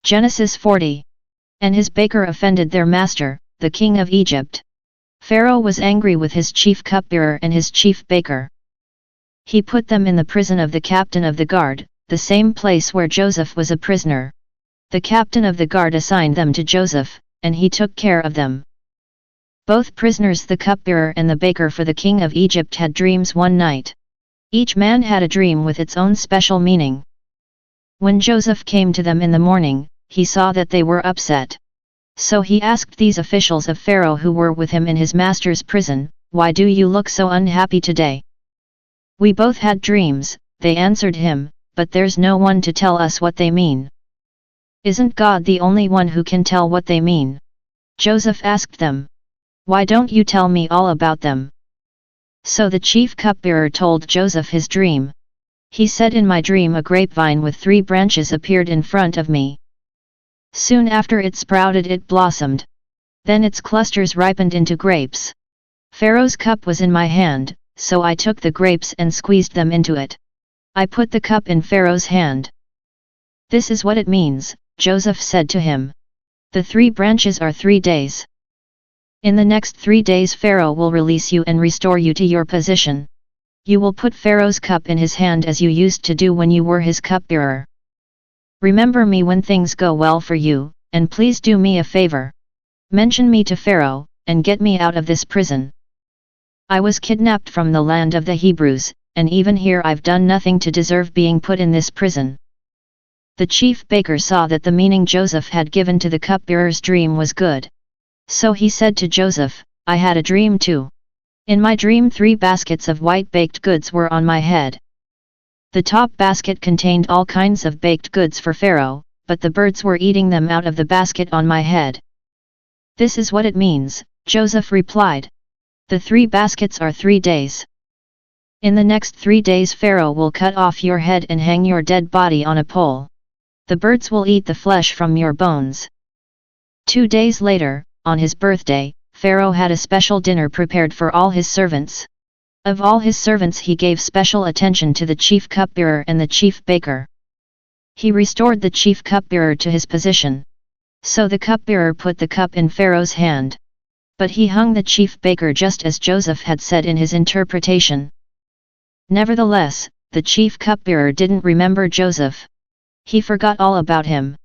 Genesis 40. And his baker offended their master, the king of Egypt. Pharaoh was angry with his chief cupbearer and his chief baker. He put them in the prison of the captain of the guard, the same place where Joseph was a prisoner. The captain of the guard assigned them to Joseph, and he took care of them. Both prisoners, the cupbearer and the baker for the king of Egypt, had dreams one night. Each man had a dream with its own special meaning. When Joseph came to them in the morning, he saw that they were upset. So he asked these officials of Pharaoh who were with him in his master's prison, "Why do you look so unhappy today?" "We both had dreams," they answered him, "but there's no one to tell us what they mean." "Isn't God the only one who can tell what they mean?" Joseph asked them. "Why don't you tell me all about them?" So the chief cupbearer told Joseph his dream. He said, "In my dream a grapevine with 3 branches appeared in front of me. Soon after it sprouted, it blossomed. Then its clusters ripened into grapes. Pharaoh's cup was in my hand, so I took the grapes and squeezed them into it. I put the cup in Pharaoh's hand." "This is what it means," Joseph said to him. "The 3 branches are 3 days. In the next 3 days Pharaoh will release you and restore you to your position. You will put Pharaoh's cup in his hand as you used to do when you were his cupbearer. Remember me when things go well for you, and please do me a favor. Mention me to Pharaoh, and get me out of this prison. I was kidnapped from the land of the Hebrews, and even here I've done nothing to deserve being put in this prison." The chief baker saw that the meaning Joseph had given to the cupbearer's dream was good. So he said to Joseph, "I had a dream too. In my dream 3 baskets of white baked goods were on my head. The top basket contained all kinds of baked goods for Pharaoh, but the birds were eating them out of the basket on my head." "This is what it means," Joseph replied. "The 3 baskets are 3 days. In the next 3 days Pharaoh will cut off your head and hang your dead body on a pole. The birds will eat the flesh from your bones." 2 days later, on his birthday, Pharaoh had a special dinner prepared for all his servants. Of all his servants he gave special attention to the chief cupbearer and the chief baker. He restored the chief cupbearer to his position. So the cupbearer put the cup in Pharaoh's hand. But he hung the chief baker just as Joseph had said in his interpretation. Nevertheless, the chief cupbearer didn't remember Joseph. He forgot all about him.